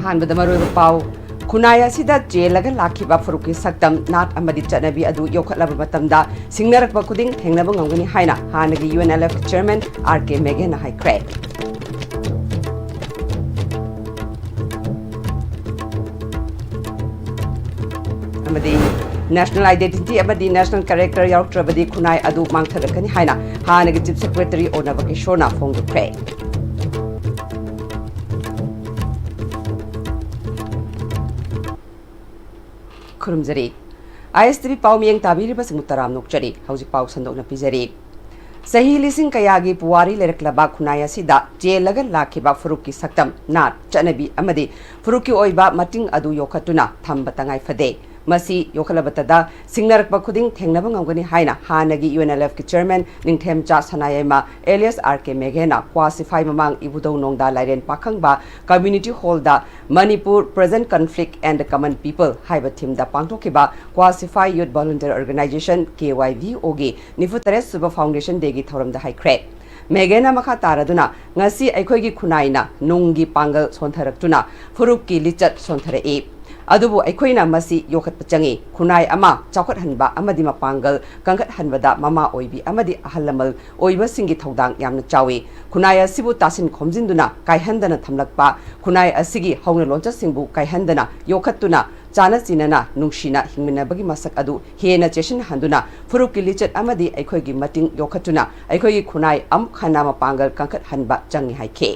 ꯑꯍꯥꯟꯕꯗ ꯃꯔꯨꯑꯣꯏꯕ ꯄꯥꯎ ꯈꯨꯟꯅꯥꯏ ꯑꯁꯤꯗ ꯆꯦꯜꯂꯒ ꯂꯥꯛꯈꯤꯕ ꯐꯨꯔꯨꯞꯀꯤ ꯁꯛꯇꯝ ꯅꯥꯠ ꯑꯃꯗꯤ ꯆꯠꯅꯕꯤ ꯑꯗꯨ ꯌꯣꯛꯈꯠꯂꯕ ꯃꯇꯝꯗ ꯁꯤꯡꯅꯔꯛꯄ ꯈꯨꯗꯤꯡ ꯊꯦꯡꯅꯕ ꯉꯝꯒꯅꯤ ꯍꯥꯏꯅ ꯍꯥꯟꯅꯒꯤ UNLF ꯆꯦꯌꯔꯃꯦꯟ RK ꯃꯦꯒꯦꯅ ꯍꯥꯏꯈ꯭ꯔꯦ꯫ ꯑꯃꯗꯤ ꯅꯦꯁꯅꯦꯜ ꯑꯥꯏꯗꯦꯟꯇꯤꯇꯤ ꯑꯃꯗꯤ ꯅꯦꯁꯅꯦꯜ ꯀꯦꯔꯦꯛꯇꯔ ꯌꯥꯎꯔꯛꯇ꯭ꯔꯕꯗꯤ ꯈꯨꯟꯅꯥꯏ ꯑꯗꯨ ꯃꯥꯡꯊꯔꯛꯀꯅꯤ ꯍꯥꯏꯅ ꯍꯥꯟꯅꯒꯤ ꯆꯤꯐ ꯁꯦꯀ꯭ꯔꯦꯇꯔꯤ ꯑꯣꯅꯕ ꯀꯤꯁꯣꯔꯅ ꯐꯣꯡꯗꯣꯛꯈ꯭ꯔꯦ꯫ ꯈꯨꯔꯨꯝꯖꯔꯤ ISTV ꯄꯥꯎ ꯃꯤꯌꯦꯡ ꯇꯥꯕꯤꯔꯤꯕꯁꯤꯡꯕꯨ ꯇꯔꯥꯝ ꯅꯣꯛꯆꯔꯤ ꯍꯧꯖꯤꯛ ꯄꯥꯎ ꯁꯟꯗꯣꯛꯅ ꯄꯤꯖꯔꯤ ꯆꯍꯤ ꯂꯤꯁꯤꯡ ꯀꯌꯥꯒꯤ ꯄꯨꯋꯥꯔꯤ ꯂꯩꯔꯛꯂꯕ ꯈꯨꯟꯅꯥꯏ ꯑꯁꯤꯗ ꯆꯦꯜꯂꯒ ꯂꯥꯛꯈꯤꯕ ꯐꯨꯔꯨꯞꯀꯤ ꯁꯛꯇꯝ ꯅꯥꯠ ꯆꯠꯅꯕꯤ ꯑꯃꯗꯤ ꯐꯨꯔꯨꯞꯀꯤ ꯑꯣꯏꯕ ꯃꯇꯤꯡ ꯑꯗꯨ ꯌꯣꯛꯈꯠꯇꯨꯅ ꯊꯝꯕ ꯇꯉꯥꯏ ꯐꯗꯦ ꯃꯁꯤ ꯌꯣꯛꯈꯠꯂꯕꯇꯗ ꯁꯤꯡꯅꯔꯛꯄ ꯈꯨꯗꯤꯡ ꯊꯦꯡꯅꯕ ꯉꯝꯒꯅꯤ ꯍꯥꯏꯅ ꯍꯥꯟꯅꯒꯤ UNLF ꯀꯤ chairman Ningthemcha Sanayaima alias RK ꯃꯦꯒꯦꯅ ꯀ꯭ꯋꯥꯁꯤꯐꯥꯏ ꯃꯃꯥꯡ ꯏꯕꯨꯙꯧ ꯅꯣꯡꯗꯥ ꯂꯥꯏꯔꯦꯟ ꯄꯥꯈꯪꯕ ꯀꯝꯃ꯭ꯌꯨꯅꯤꯇꯤ ꯍꯣꯜꯗ Manipur present conflict and common people ꯍꯥꯏꯕ ꯊꯤꯝꯗ ꯄꯥꯡꯊꯣꯛꯈꯤꯕ ꯀ꯭ꯋꯥꯁꯤꯐꯥꯏ ꯌꯨꯠ ꯚꯣꯂꯨꯟꯇꯤꯌꯔ ꯑꯣꯔꯒꯅꯥꯏꯖꯦꯁꯟ KYVOꯒꯤ 94 ꯁꯨꯕ ꯐꯥꯎꯟꯗꯦꯁꯟ ꯗꯦꯒꯤ ꯊꯧꯔꯝꯗ ꯍꯥꯏꯈ꯭ꯔꯦ꯫ ꯃꯦꯒꯦꯅ ꯃꯈꯥ ꯇꯥꯔꯗꯨꯅ ꯉꯁꯤ ꯑꯩꯈꯣꯏꯒꯤ ꯈꯨꯟꯅꯥꯏꯅ ꯅꯨꯡꯒꯤ ꯄꯥꯡꯒꯜ ꯁꯣꯟꯊꯔꯛꯇꯨꯅ ꯐꯨꯔꯨꯞꯀꯤ ꯂꯤꯆꯠ ꯁꯣꯟꯊꯔꯛꯏ ꯑꯗꯨꯕꯨ ꯑꯩꯈꯣꯏꯅ ꯃꯁꯤ ꯌꯣꯛꯈꯠꯄ ꯆꯪꯏ ꯈꯨꯟꯅꯥꯏ ꯑꯃ ꯆꯥꯎꯈꯠꯍꯟꯕ ꯑꯃꯗꯤ ꯃꯄꯥꯡꯒꯜ ꯀꯟꯈꯠꯍꯟꯕꯗ ꯃꯃꯥ ꯑꯣꯏꯕꯤ ꯑꯃꯗꯤ ꯑꯍꯜ ꯂꯃꯟ ꯑꯣꯏꯕꯁꯤꯡꯒꯤ ꯊꯧꯗꯥꯡ ꯌꯥꯝꯅ ꯆꯥꯎꯏ ꯈꯨꯟꯅꯥꯏ ꯑꯁꯤꯕꯨ ꯇꯥꯁꯤꯟ ꯈꯣꯝꯖꯤꯟꯗꯨꯅ ꯀꯥꯏꯍꯟꯗꯅ ꯊꯝꯂꯛꯄ ꯈꯨꯟꯅꯥꯏ ꯑꯁꯤꯒꯤ ꯍꯧꯅ ꯂꯣꯟꯆꯠꯁꯤꯡꯕꯨ ꯀꯥꯏꯍꯟꯗꯅ ꯌꯣꯛꯈꯠꯇꯨꯅ ꯆꯥꯅ ꯆꯤꯟꯅꯅ ꯅꯨꯡꯁꯤꯅ ꯍꯤꯡꯃꯤꯟꯅꯕꯒꯤ ꯃꯁꯛ ꯑꯗꯨ ꯍꯦꯟꯅ ꯆꯦꯠꯁꯤꯟꯍꯟꯗꯨꯅ ꯐꯨꯔꯨꯞꯀꯤ ꯂꯤꯆꯠ ꯑꯃꯗꯤ ꯑꯩꯈꯣꯏꯒꯤ ꯃꯇꯤꯡ ꯌꯣꯛꯈꯠꯇꯨꯅ ꯑꯩꯈꯣꯏꯒꯤ ꯈꯨꯟꯅꯥꯏ ꯑꯃꯨꯛ ꯍꯟꯅ ꯃꯄꯥꯡꯒꯜ ꯀꯟꯈꯠꯍꯟꯕ ꯆꯪꯏ ꯍꯥꯏꯈꯤ꯫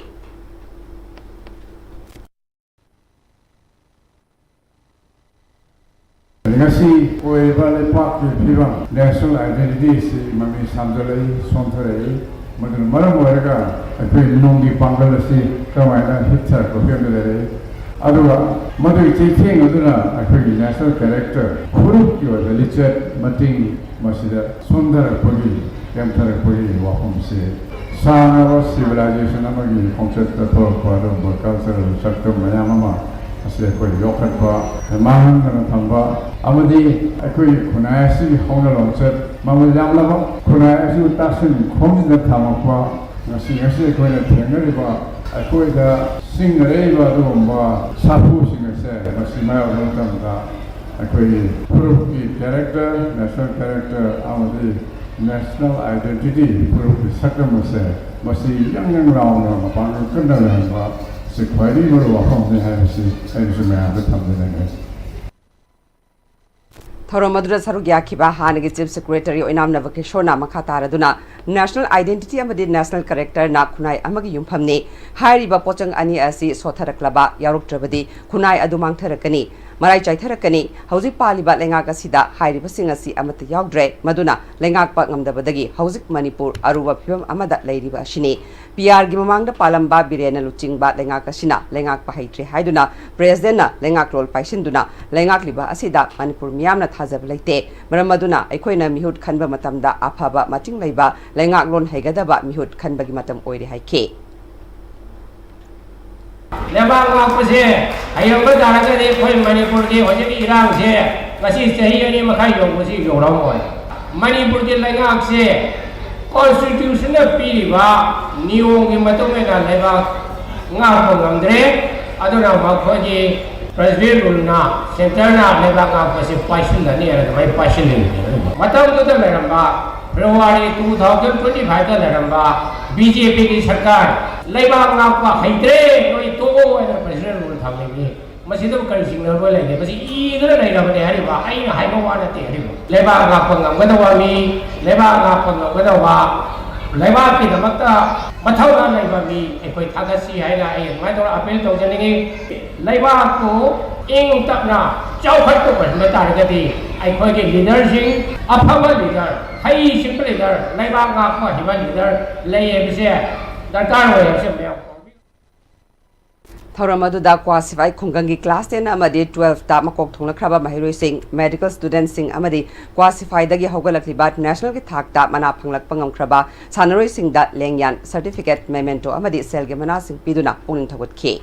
ngasi oiba lepak ki phibam national identity si mami samjalai somtharai madun maram oiraga akoi nongi pangal si kamaina hitchar ko phemdere aduga madu chitheng aduna akoi national character khurup ki oiba lichat mating masida sundar pagi yamthar pagi wahum se sana civilization amagi concept to ko cultural saktam mayamama asle koi yokhatba mahan kana thamba amadi akoi khunai si hona lonchat mamal jamlaba khunai si tasin khomjina thamakwa ngasi koi na thenariba akoi da singreba domba sapu singase masi mayo lontamda akoi furuki character national character amadi national identity furuki sakramase masi yang rauna mapang kendala ba sekwari moro wafam ne haisi aisme ade thamdene ꯊꯧꯔꯝ ꯑꯗꯨꯗ ꯁꯔꯨꯛ ꯌꯥꯈꯤꯕ ꯍꯥꯟꯅꯒꯤ chief secretary ꯑꯣꯏꯅꯥꯝꯅꯕ ꯀꯤꯁꯣꯔꯅ ꯃꯈꯥ ꯇꯥꯔꯗꯨꯅ national identity ꯑꯃꯗꯤ national ꯀꯦꯔꯦꯛꯇꯔꯅ ꯈꯨꯟꯅꯥꯏ ꯑꯃꯒꯤ ꯌꯨꯝꯐꯝꯅꯤ ꯍꯥꯏꯔꯤꯕ ꯄꯣꯠꯆꯪ ꯑꯅꯤ ꯑꯁꯤ ꯁꯣꯊꯔꯛꯂꯕ ꯌꯥꯎꯔꯛꯇ꯭ꯔꯕꯗꯤ ꯈꯨꯟꯅꯥꯏ ꯑꯗꯨ ꯃꯥꯡꯊꯔꯛꯀꯅꯤ ꯃꯔꯥꯏ ꯆꯥꯏꯊꯔꯛꯀꯅꯤ ꯍꯧꯖꯤꯛ ꯄꯥꯜꯂꯤꯕ ꯂꯩꯉꯥꯛ ꯑꯁꯤꯗ ꯍꯥꯏꯔꯤꯕꯁꯤꯡ ꯑꯁꯤ ꯑꯃꯠꯇ ꯌꯥꯎꯗ꯭ꯔꯦ ꯃꯗꯨꯅ ꯂꯩꯉꯥꯛꯄ ꯉꯝꯗꯕꯗꯒꯤ ꯍꯧꯖꯤꯛ ꯃꯅꯤꯄꯨꯔ ꯑꯔꯨꯕ ꯐꯤꯕꯝ ꯑꯃꯗ ꯂꯩꯔꯤꯕ ꯑꯁꯤꯅꯤ PRꯒꯤ ꯃꯃꯥꯡꯗ ꯄꯥꯜꯂꯝꯕ ꯕꯤꯔꯦꯟꯅ ꯂꯨꯆꯤꯡꯕ ꯂꯩꯉꯥꯛ ꯑꯁꯤꯅ ꯂꯩꯉꯥꯛꯄ ꯍꯩꯇ꯭ꯔꯦ ꯍꯥꯏꯗꯨꯅ ꯄ꯭ꯔꯦꯁꯤꯗꯦꯟꯠꯅ ꯂꯩꯉꯥꯛꯂꯣꯟ ꯄꯥꯏꯁꯤꯟꯗꯨꯅ ꯂꯩꯉꯥꯛꯂꯤꯕ ꯑꯁꯤꯗ ꯃꯅꯤꯄꯨꯔ ꯃꯤꯌꯥꯝꯅ ꯊꯥꯖꯕ ꯂꯩꯇꯦ ꯃꯔꯝ ꯑꯗꯨꯅ ꯑꯩꯈꯣꯏꯅ ꯃꯤꯍꯨꯠ ꯈꯟꯕ ꯃꯇꯝꯗ ꯑꯐꯕ ꯃꯇꯤꯡ ꯂꯩꯕ ꯂꯩꯉꯥꯛꯂꯣꯟ ꯍꯩꯒꯗꯕ ꯃꯤꯍꯨꯠ ꯈꯟꯕꯒꯤ ꯃꯇꯝ ꯑꯣꯏꯔꯦ ꯍꯥꯏꯈꯤ꯫ Lebang ngakpase hayang ba daranga de khoi manipur de hojiki irang se ngasi chahi ani makhai yongbusi yoram oi manipur de lengak se constitution na piri ba niyong gi matong na leba ngak ko ngamdre aduna makhoji president rulna center na leba ngakpase paishin na ni ara mai paishin ni matam to da ramba February 2025 da ramba BJP की सरकार Lebang ngakpa haitre noi to ana president rule thamni masida kari signal bo lege basi I dra lai rabane hari ba ai na hai ba wa na te hari lebaang ngakpa ngamgada wa mi lebaang ngakpa ngamgada wa lebaang ki damakta mathau na lai ba mi ekoi thagasi hai na ai mai to appeal tawjani lebaang ko ing tapna chawkhat ko ba ta ga di ai khoi ki leader sing aphaba leader hai sing leader lebaang ngakpa hiba leader lei bise darkar hoye se me ꯊꯧꯔꯝ ꯑꯗꯨꯗ ꯀ꯭ꯋꯥꯁꯤꯐꯥꯏ ꯈꯨꯡꯒꯪꯒꯤ class 10 ꯑꯃꯗꯤ 12ꯇ ꯃꯀꯣꯛ ꯊꯣꯡꯂꯈ꯭ꯔꯕ ꯃꯍꯩꯔꯣꯏꯁꯤꯡ medical ꯁ꯭ꯇꯨꯗꯦꯟꯠꯁꯤꯡ ꯑꯃꯗꯤ ꯀ꯭ꯋꯥꯁꯤꯐꯥꯏꯗꯒꯤ ꯍꯧꯒꯠꯂꯛꯂꯤꯕ ꯅꯦꯁꯅꯦꯜꯒꯤ ꯊꯥꯛꯇ ꯃꯅꯥ ꯐꯪꯂꯛꯄ ꯉꯝꯈ꯭ꯔꯕ ꯁꯥꯟꯅꯔꯣꯏꯁꯤꯡꯗ ꯂꯦꯡꯌꯥꯟ ꯁꯔꯇꯤꯐꯤꯀꯦꯠ ꯃꯦꯃꯦꯟꯇꯣ ꯑꯃꯗꯤ ꯁꯦꯜꯒꯤ ꯃꯅꯥꯁꯤꯡ ꯄꯤꯗꯨꯅ ꯄꯨꯛꯅꯤꯡ ꯊꯧꯒꯠꯈꯤ꯫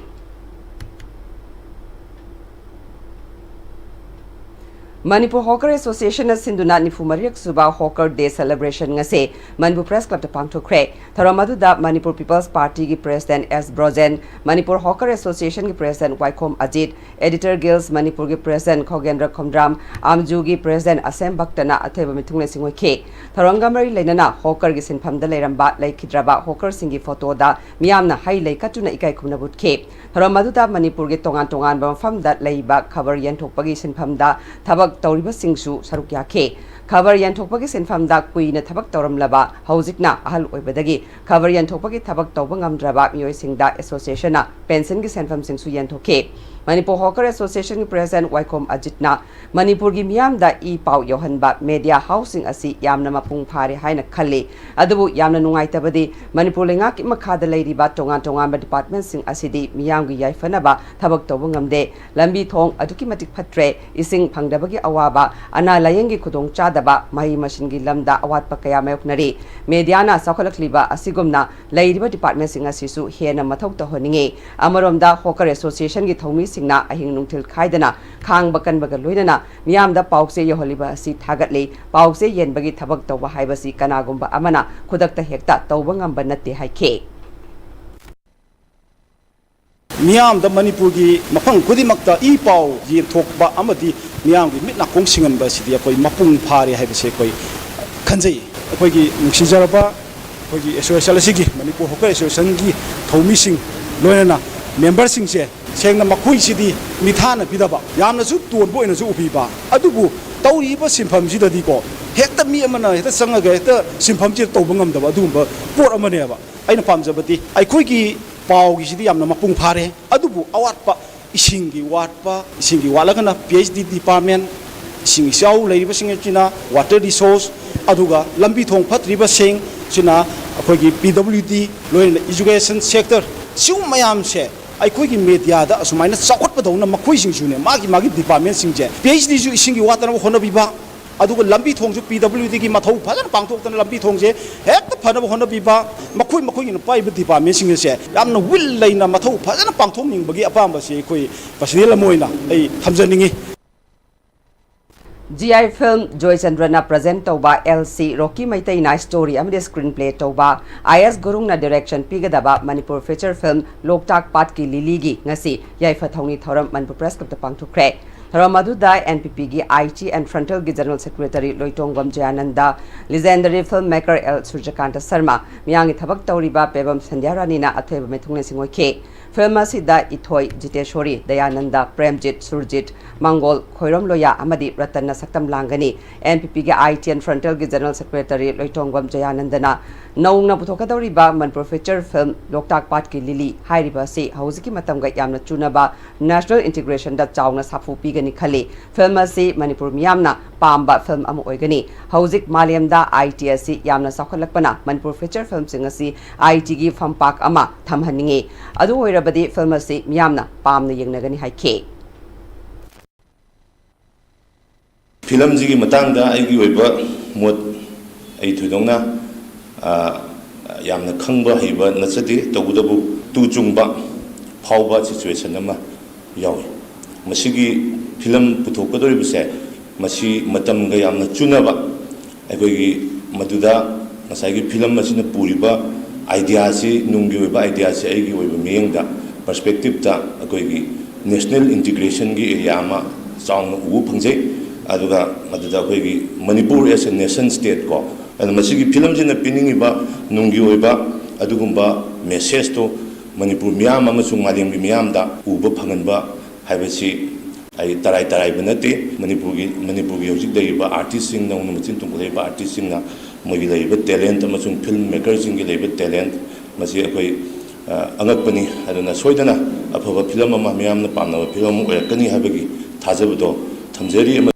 Manipur Hawker Association Sinduna Nifumariak Suba Hawker Day Celebration ngase Manipur Press Club pangthokre Tharamadu Manipur People's Party ki President S Brojen Manipur Hawker Association ki President Waikom Ajit Editor Guilds Manipur ki President Khogendra Khomdram Amju ki President Asem Baktana Atheba Mithungle Singoi ke Tharangamari Lenana Hawker ki sinphamda leiramba laikhidraba Hawker singi photo da miyamna hai laikatuna ikai khumnabut ke Tharamadu Manipur ki tongan bamfamda leiba khabar yanthokpagi sinphamda thabak Tauriba Singsu Sarukya K. Cover Yantopaki Sinfamda Queen a Tabak Torum Laba, Hausikna, Ahal Webedagi, Cover Yantopaki Tabak Tobangam Draba, Mio Singda Association, Pension Senfam Singsu Yantoke. Manipur Hawker Association President Waikom Ajitna, Manipur Gimiam da E. Pau Yohanba, Media Housing Asi, Yamna Mapung Pari Haina Kali, Adabu Yamna Nungaitabadi, Manipur Lingak Makada Lady Batongan Tongamba Department Sing Asidi, Miyangi Yaifanaba, Tabak Tobangam de, Lambi Tong, Adukimatic Patre, Ising Pangdabagi Awaba, Ana Layangi Kudong Chadaba, Mahi Mashingi Lamda, Awat Pakaya Mayoknari, Mediana Sakolakliba, Asigumna, Lady Department Sing Asisu, Hiena Matok Honingi, Amaromda Hawker Association Gitomi Singna, Ahing Nungtil Kaidana, Kang Bakan Bagaluidana, Miam the Paukse Yoholiba, Si Tagatli, Paukse Yen Bagi Tabak Toba Hibasi, Kanagumba Amana, Kudakta Hekta, Tobangam Banati Haike. Miam the Manipuri, Mapang Kudimakta, E. Pau, Yin Tokba Amadi, Miam, Midna Kongsing and Basidi, Mapung Pari, Habiseko, Kanzi, Apogi, Nuxijaraba, Pogi, Esoshalasi, Manipur Hawker Association, Tomising, Loyana, members in Che, saying the Makui City, Mitana Pidaba, Yanazu, to a boy in a Zupiba, Adubu, Tauriba Simpam Zida Digo, Hector Miamana, the Sangagata, Simpam Tobangam, the Badumba, Port Amaneva, I know Pamzabati, I quickie. Pau gisi am na mapung phare adubu awat pa isingi wat pa isingi walagana PhD department isingi sau leiba singa china water resource aduga lambi thong phatriba sing china akhogi PWD loin education sector siu mayam se aikhogi media da asumaina chawkhat pa dona makhoi sing sune magi department sing je PhD ju isingi watana hono biba aduga lambi thong ju PWD ki mathau phajan pangthok tan lambi thong je hek phana hono biba makhoi in pai department sing se yamna will laina mathau phajan pangthok ning bagi apamba se khoi pasnela moina ai thamjaningi GI Film Joy Chandrana present Toba LC Rocky Maitai na story amide screenplay Toba IS Gurungna direction Pigadaba Manipur feature film Loktak Pat ki Liligi ngasi Yaifa Thongni Thoram Manipur Press Club pangthokre Ramaduda NPP gi IT and Frontal gi General Secretary Loitongam Jayananda legendary filmmaker L Surjakanta Sharma miyangi thabak tawriba Pebam Sandhyarani na atheba methungne singoi ke film asida Ithoi Jiteshwari Dayananda Premjit Surjit Mangol Khoirom Loya amadi Ratana Saktam Langani NPP gi IT and Frontal gi General Secretary Loitongam Jayanandana Naungna Puthokadawriba Manipur feature film Loktak Pat ki Lili hairiba se hauziki matamga yamna chunaba national integration da chawna safu pigani khali film ase Manipur miyamna pamba film amu oigani hauzik maliam da IT ase yamna sakhalakpana Manipur feature film sing ase IT gi fampak ama thamhaningi adu oirabadi film ase miyamna pamna yengnagani haike film ji gi matangda aigi oiba mot ai thudongna yamna khangba hiba nachati tawudabu tu chungba phawba situation ama yawi masigi film puthokadori bise masi matam ga yamna chunaba agogi maduda masagi film masina puriba idea si nunggi oiba idea si aigi oiba meyengda perspective ta agogi national integration gi area ama song u phangje aduga maduda agogi Manipur as a nation state ko and masigi film jina piningi ba nunggi oiba adugumba message to Manipur miyam amasung malim miyam da uba phanganba haibasi ai tarai banate Manipur gi hojik daiba artist sing na unu machin tung daiba artist sing na mogi daiba talent amasung filmmaker sing gi daiba talent masi akoi angakpani aduna soidana afaba film ama miyam na pamna film oirakani habagi thajabdo thamjari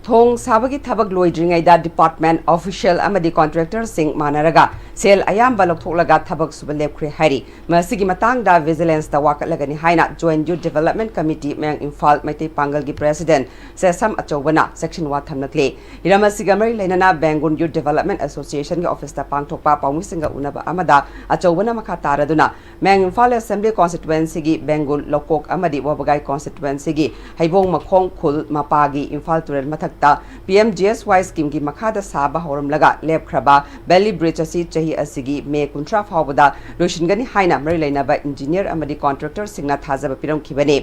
Thong Sabagi Tabak Loidring da department official amadi contractor sing manaraga ꯁꯦꯜ ꯑꯌꯥꯝꯕ ꯂꯧꯊꯣꯛꯂꯒ ꯊꯕꯛ ꯁꯨꯕ ꯂꯦꯞꯈ꯭ꯔꯦ ꯍꯥꯏꯔꯤ ꯃꯁꯤꯒꯤ ꯃꯇꯥꯡꯗ ꯚꯤꯖꯤꯂꯦꯟꯁꯇ ꯋꯥꯀꯠꯂꯒꯅꯤ ꯍꯥꯏꯅ joint ꯌꯨꯠ development committee ꯃꯌꯥꯡ Imphal Meitei ꯄꯥꯡꯒꯜꯒꯤ president sesame ꯑꯆꯧꯕꯅ section ꯋꯥ ꯊꯝꯂꯛꯂꯤ ꯍꯤꯔꯝ ꯑꯁꯤꯒ ꯃꯔꯤ ꯂꯩꯅꯅ ꯕꯦꯡꯒꯨꯟ ꯌꯨꯠ ꯗꯤꯚꯦꯂꯞꯃꯦꯟꯠ ꯑꯦꯁꯣꯁꯤꯌꯦꯁꯟꯒꯤ ꯑꯣꯐꯤꯁꯇ ꯄꯥꯡꯊꯣꯛꯄ ꯄꯥꯎꯃꯤꯁꯤꯡꯒ ꯎꯅꯕ ꯑꯃꯗ ꯑꯆꯧꯕꯅ ꯃꯈꯥ ꯇꯥꯔꯗꯨꯅ ꯃꯌꯥꯡ ꯏꯝꯐꯥꯜ ꯑꯦꯁꯦꯝꯕ꯭ꯂꯤ ꯀꯣꯟꯁꯇꯤꯇꯨꯑꯦꯟꯁꯤꯒꯤ ꯕꯦꯡꯒꯨꯟ ꯂꯧꯀꯣꯛ ꯑꯃꯗꯤ ꯋꯥꯕꯒꯥꯏ ꯀꯣꯟꯁꯇꯤꯇꯨꯑꯦꯟꯁꯤꯒꯤ ꯍꯩꯕꯣꯡ ꯃꯈꯣꯡ ꯈꯨꯜ ꯃꯄꯥꯒꯤ ꯏꯝꯐꯥꯜ ꯇꯨꯔꯦꯜ ꯃꯊꯛꯇ PMGSY स्कीम मखादा साब होरमलगा लेपख्रबा बेली ब्रिज असी चही असिगी मे 30 फावबदा लोइसिनगनी हाइना मरि लैनबा इंजीनियर अमदी कॉन्ट्रैक्टर सिंगना थाजब पिरमखिबने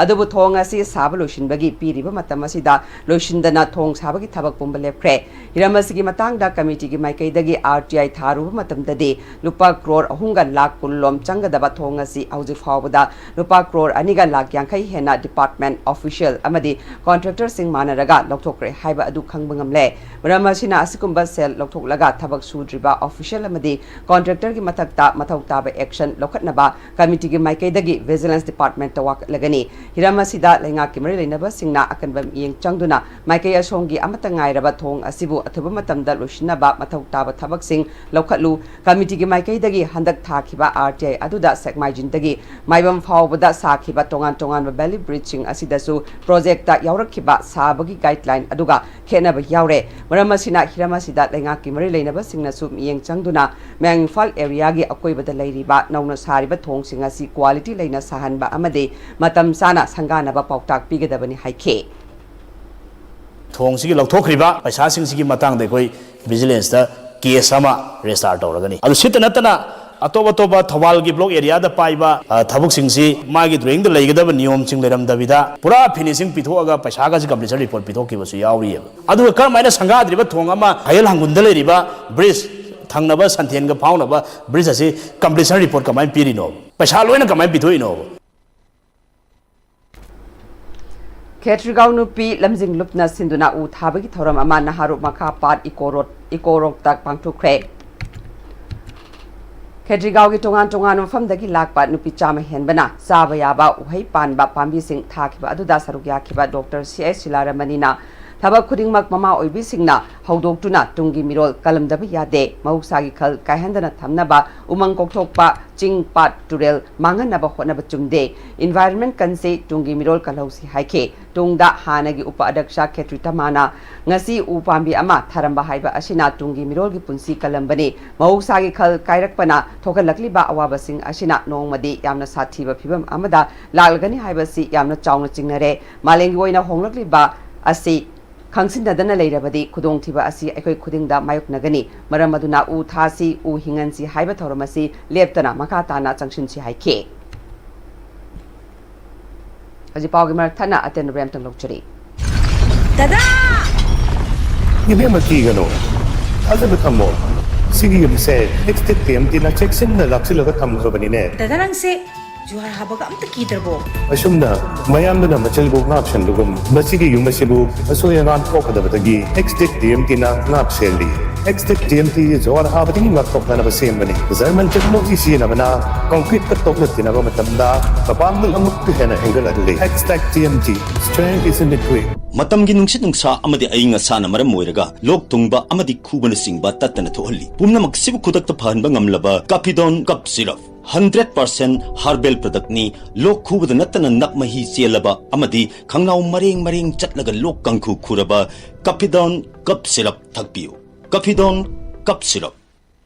अदुबु थोंग असी साब लोइसिनबगी पीरिबा मतम असिदा लोइसिनदना थोंग साबगी थबक पुंब लेपख्रे हिरम असिगी मतांगदा कमिटीगी माइकैदगी RTI थारुबा मतमददि लुपा करोड़ अहुंगा लाख कुल्लोम चंगदबा थोंग असी हौजि फावबदा लुपा करोड़ अनिगा लाख यांखै हेना डिपार्टमेंट ऑफिशियल अमदी कॉन्ट्रैक्टर सिंग मानरगा लौथोक्रे हाइबा अदु खंगबंगमले मरम असिना असिकुंबा सेल लौथोक्लगा थबक सुद्रिबा ऑफिशियल अमदी कॉन्ट्रैक्टर की मथक्ता मथौ ताबा एक्शन लौखटनबा कमिटी की माइकैदगी विजिलेंस डिपार्टमेंट वाकलगनी हिरम असिदा लैंगा की मरि लैनबा सिंगना अकनबम Young चंगदुना माइकै असोंगी अमता ngairaba thong asibu athuba matamda losinaba mathau taba thabak sing lawkhatlu committee gi maikaidagi handak thakhiba RTI aduda sekmaijindagi maibam phawbada sakhiba tongan tongan valley bridging asidasu project ta yaurakhiba sabagi guideline aduga khenaba yaure maramasina hiramasida lenga ki mari leinaba singnasu miyeng changduna Manipur area gi akoibada leiriba nauna sariba thong sing asi quality leina sahanba amade matam sana sanganaba pautak pigadabani haike थोंग सिगी लौथोखरिबा पैसा सिंगी मतंग दे कोई vigilance दा case अमा restart तौरगनी अदु सित नतना अतोब अतोब थवाल की block area दा पाइबा थबुक सिंसी मागी ड्राइंग दा लेगदब नियम सिंग लेरम दबिदा पूरा फिनिशिंग पिथोगा पैसा गा कंप्लीशन रिपोर्ट पिथोकी बसु यावरी अदु करमाइना संगाद्रिबा थोंग अमा हायल हंगुंद लेरिबा ब्रिज थंगनबा संथेन गा फाउनबा ब्रिज असी कंप्लीशन रिपोर्ट कमाइ पिरिनो पैसा लोइना कमाइ पिथोइनो Ketrigaw nupi lamjing lupna sinduna u thabagi thoram ama naharu makha pat ikorok tak pangthukre Ketrigaw gi tongan mafamdagi lakpa nupi chama henbana saba yaba uhai panba pambi sing thakiba aduda saruk yakhiba Dr. CS Silaramanina Thabak khudingmak mama oibi singna haudoktuna tungi mirol kalamdaba yade mahusagi khal kaihandana thamnaba umang kokthokpa ching pat turel manganaba hotnaba chungde environment kanse tungi mirol kalausi haike tungda hanagi upa adaksha Ketritamana ngasi upambi ama tharamba haiba asina tungi mirol gi punsi kalambani mahusagi khal kairakpana thokalakliba awaba sing asina nongmadi yamna sathiba phibam amada lalgani haiba si yamna chauna chingnare malengi oina honglakliba asi Khangsinadana leirabadi khudongthiba asi aikoi khudingda mayoknagani maram aduna u thasi u hingansi haiba thoramasi leptana makha tana changsinsi haike aji pawgi mar thana aten rem tang lokchari Dada Ibe makigano Aza betamo Sige yumse next time tina checksin na laksilaga thamkhabani ne Dada nang se juhar habaga amta kidarbo Asumna mayamna machalbo ngapshan dugum masigi yumasibu asoyangan kokadabagi next time tina ngapseli next time ti juhar habadi ngakokna ba sembani zaman technology sina bana concrete ka tokna tina ba matamda kapang amuk hena angle adli next TMT strength is in the quick Matamgi nungsit nungsa amadi ayinga sana maram moiraga lok tungba amadi kubana singba tatana thohalli pumna maksibu khudak ta phanba ngamlaba Capidon cup syrup 100% herbal product ni lok khubada natana nakmahi chelaba amadi khangnaw mareng chatlaga lok kangkhu khuraba Capidon cup syrup thakpiu Capidon cup syrup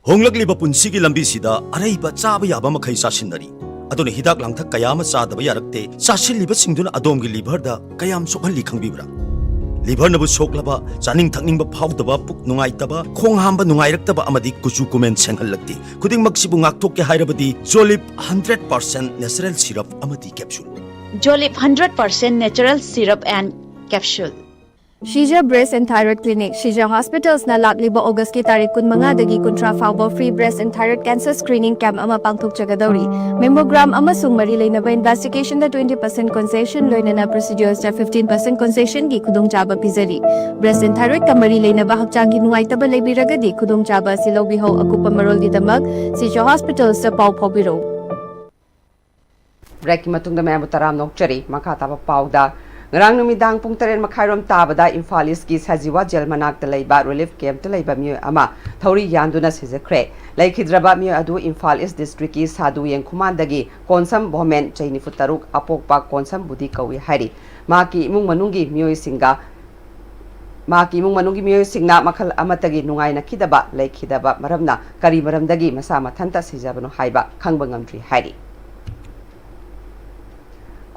honglakliba punsigi lambi sida araiba chaba yaba makhai sasinari adone hidak langthak kayama sadaba yarakte sasilliba singduna adomgi liver da kayam sokhalli khangbibra liver nabu soklaba chaning thakning ba phawdaba puk nungai taba khong hamba nungai raktaba amadi kuchu kumen senghallakti khuding maksibu ngakthok ke hairabadi Jolip 100% natural syrup amadi capsule Jolip 100% natural syrup and capsule Shija Breast and Thyroid Clinic, Shija Hospitals na lakliba August ki tarik kun mga dagi kuntra fawba free breast and thyroid cancer screening camp ama pangthok chagadauri. Mammogram ama sung marilay na ba investigation da 20% concession loy na procedures da 15% concession gi kudong chaba pizari. Breast and thyroid ka marilay na ba hakchang ginuay taba lay biragadi kudong chaba silaw bihaw akupa marol di damag Shija Hospitals sa Pau Pobiro. Break matungda may abutaram nokchari makataba pauda ngarang numidang pung 8 makhairom tabada Imphal East ki Sajiwa Jail manakta leiba relief camp ta leiba myo ama thori yanduna sijakre laikhidraba myo adu Imphal East district ki Sadu Yengkhumandagi Konsam Bomen Chaini Futaruk Apokpa Konsam Budi Kawi hari maki imung manungi myo singa maki imung manungi myo singna makhal amatagi nungai na khidaba laikhidaba maramna kari maramdagi masa mathanta sijabano haiba khangba ngamtri hari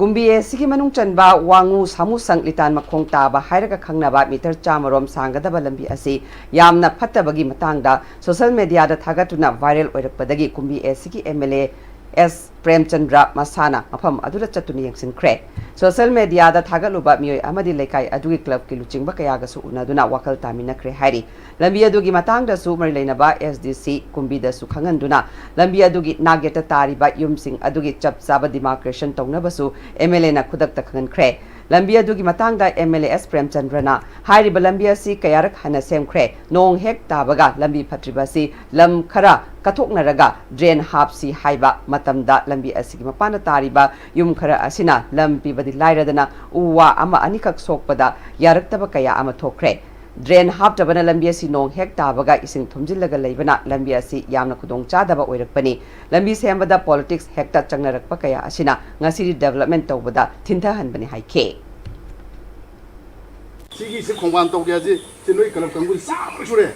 Kumbi sigi manung chanba wangu samu sang litan makhong taba hairaga khangnaba meter chamarom sangadaba lambi asi yamna phattabagi matangda social media da thagatuna viral oirakpadagi kumbi sigi MLA S Premchandra Masana mafam adura chatuni yengsinkre social media da thagaluba mioi amadi lekai adugi club ki luchingba kayaga su unaduna wakal taminakre hari lambi adugi matangda su mari leinaba SDC kumbi da su khanganduna lambi adugi nageta tariba yumsing adugi chapsaba demarcation tongnabasu MLA na khudak ta khangankre lambi adugi matangda MLA S Premchandrana hairiba lambi asi kayarak hana semkre nong hek tabaga lambi phatribasi lam khara kathoknaraga drain hapsi haiba matamda lambi asigi mapana tariba yum khara asina lampi badi lairadana uwa ama anikak sokpada yaraktaba kaya ama thokre drain haptabana lambi asi nong hek tabaga ising thumjillaga leibana lambi asi yamna khudong chadaba oirakpani lambi sembada politics hekta changnarakpa kaya asina ngasiri development tawbada thintha hanbani haike sigi se khongban tawgeji se noi kalam kangul sam sure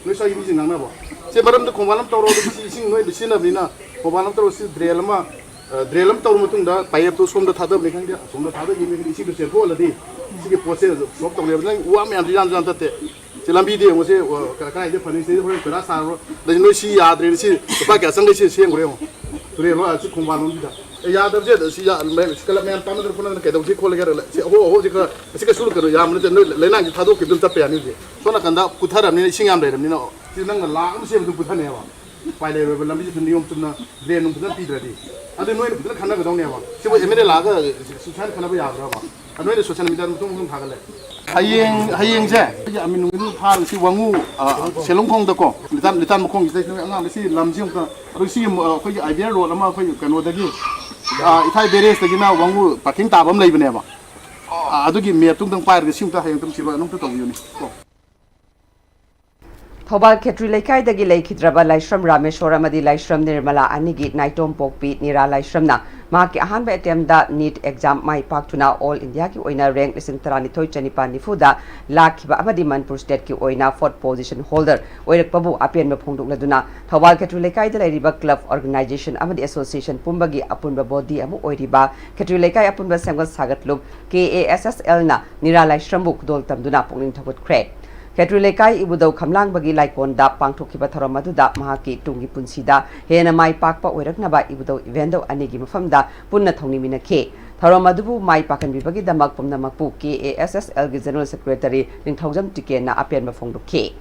noi sa yimi jing nangna bo se maram de khongbanam tawro de sing noi bisina bina khongbanam tawro si drelam tawro mutung da payap to som da thadab lekhang dia som da thadab yimi isi de se ko ladi sigi pose sob tawle nang wa me an jan jan tate se lambi de mo se ka de phani se ho kara sa ro da noi si ya dre si ba ka sang de si ngore mo dre lo a si khongban no da ya da je si ya me skala me an pam da phona ka da si khol ga si ho si ka sul ka ya me le nang thado ki dum ta pe ani je so na kanda kuthara ni singam de ni no si nang la am se dum kuthane wa pai le be lambi si niom tum na le num tum pi dra di ade noi ni khana ga dong ne wa si bo emere la ga su chan khana ba ya bra ba anoi de social media tum tum tha ga le hayeng je ya min nu pha si wangu selong khong da ko litan mo khong si anga si lam jing ka ru si ko ya idea ro lama ko kano da gi ithai beres da gi na wangu parking ta bam lei bane ba adugi me tung tang pai ga sim ta hayeng tum si ba nong ta tong yu ni Thobal Khetri Laikai dagi Laikhidraba Laishram Rameshwara Madi Laishram Nirmala Anigi Naitom Pokpi Nira Laishramna Maki Ahanba attempt da NEET exam mai paktuna All India ki oina rank lising tarani thoi chanipa nifuda lakhiba amadi Manipur state ki oina 4th position holder oirakpabu apen ma phongduk laduna Thobal Khetri Laikai da lairiba club organization amadi association pumbagi apunba body amu oiriba Khetri Laikai apunba semgal sagatlup KASSL na Nira Laishrambu kudol tamduna pungning thakut kre Khetri Laikai ibudau khamlang bagi laikonda pangthokhiba tharam maduda mahaki tungi punsida hena mai pakpa oiraknaba ibudau evendo anigi mafamda punna thongni minakhe tharam madubu mai pakanbi bagi damak pumnamakpu KASSL gi general secretary Ningthaujam Tike na apen mafongdukhe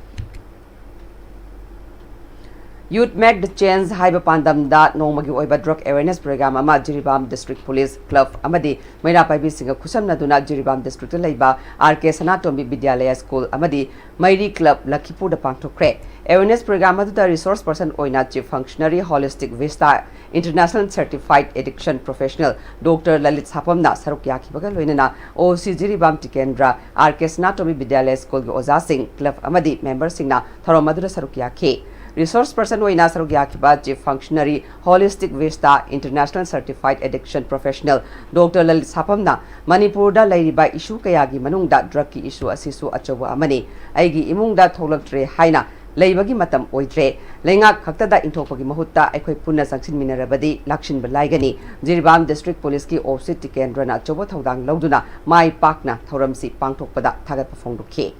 Youth Make the Change Haiba Pandam da Nongmagi Oiba Drug Awareness Program ama Jiribam District Police Club amadi Maira Paibi Singa Kusam Naduna Jiribam District Laiba RK Sanatombi Vidyalaya School amadi Mairi Club Lakhipu da Pangthokre Awareness Program adu da resource person oina chief functionary holistic vista international certified addiction professional Dr. Lalit Sapamna saruk yakhibaga loinana OC Jiribam Tikendra RK Sanatombi Vidyalaya School gi Oza Singh Club amadi member singna Tharomadura saruk yakhe Resource person oina saruk yakiba chief functionary holistic vista international certified addiction professional Dr. Lalit Sapamna Manipur da lairiba issue kayagi manungda drug ki issue asisu achawa amani aigi imungda tholaktre haina leibagi matam oidre lengak khaktada inthokpagi mahutta aikhoi punna sangsin minarabadi lakshin balaigani Jiribam district police ki office tikendrana achawa thodang lauduna mai pakna thoramsi pangthokpada thagat phongdukhe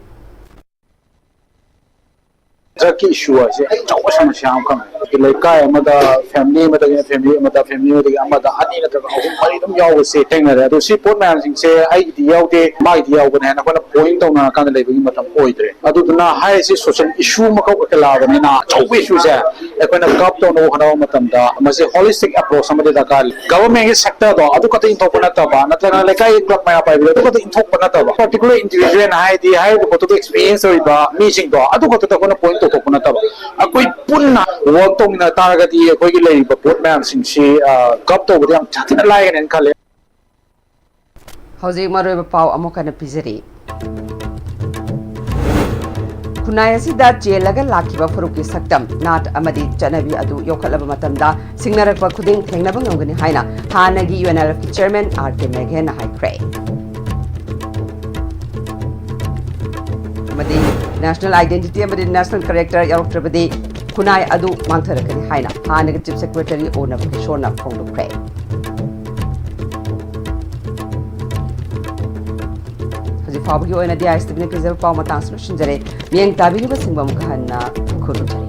Jaki issue ase chawa samasya am lekai amada family amada ani na daga ahum mari dum yaw se tengna ra do si pon man sing se ai di yaw de mai di yaw na ko point to na kan lebagi matam oidre adu na hai se social issue ma ko kala ba na chawa issue se ko na gap to no hana matam da ma se holistic approach samade da kal government sector do adu ka tin thopna ta ba na tla lekai club ma pa bi do ka tin thopna ta ba particular individual hai di hai ko to experience oi ba mi sing do adu ko to ko na point to ko na ta ba akoi punna work to na taragati koi gi lei ba pot man sing si gap to ba yam chatina lai nen khale ꯍꯧꯖꯤꯛ ꯃꯔꯨꯑꯣꯏꯕ ꯄꯥꯎ ꯑꯃꯨꯛ ꯍꯟꯅ ꯄꯤꯖꯔꯤ ꯈꯨꯟꯅꯥꯏ ꯑꯁꯤꯗ ꯆꯦꯜꯂꯒ ꯂꯥꯛꯈꯤꯕ ꯐꯨꯔꯨꯞꯀꯤ ꯁꯛꯇꯝ ꯅꯥꯠ ꯑꯃꯗꯤ ꯆꯠꯅꯕꯤ ꯑꯗꯨ ꯌꯣꯛꯈꯠꯂꯕ ꯃꯇꯝꯗ ꯁꯤꯡꯅꯔꯛꯄ ꯈꯨꯗꯤꯡ ꯊꯦꯡꯅꯕ ꯉꯝꯒꯅꯤ ꯍꯥꯏꯅ ꯍꯥꯟꯅꯒꯤ UNLFꯀꯤ ꯆꯦꯌꯔꯃꯦꯟ R.K. ꯃꯦꯘꯦꯟꯅ ꯍꯥꯏꯈ꯭ꯔꯦ ꯑꯃꯗꯤ ꯅꯦꯁꯅꯦꯜ ꯑꯥꯏꯗꯦꯟꯇꯤꯇꯤ ꯑꯃꯗꯤ ꯅꯦꯁꯅꯦꯜ ꯀꯦꯔꯦꯛꯇꯔ ꯌꯥꯎꯔꯛꯇ꯭ꯔꯕꯗꯤ ꯈꯨꯟꯅꯥꯏ ꯑꯗꯨ ꯃꯥꯡꯊꯔꯛꯀꯅꯤ ꯍꯥꯏꯅ ꯍꯥꯟꯅꯒꯤ ꯆꯤꯐ ꯁꯦꯀ꯭ꯔꯦꯇꯔꯤ ꯑꯣꯅꯕ ꯀꯤꯁꯣꯔꯅ ꯐꯣꯡꯗꯣꯛꯈ꯭ꯔꯦ ꯍꯧꯖꯤꯛ ꯐꯥꯎꯕꯒꯤ ꯑꯣꯏꯅꯗꯤ ISTVꯅ ꯄꯤꯖꯕ ꯄꯥꯎ ꯃꯇꯥꯡꯁꯨ ꯂꯣꯏꯁꯤꯟꯖꯔꯦ ꯃꯤꯠꯌꯦꯡ ꯇꯥꯕꯤꯔꯤꯕꯁꯤꯡꯕꯨ ꯑꯃꯨꯛ ꯍꯟꯅ ꯈꯨꯔꯨꯝꯖꯔꯤ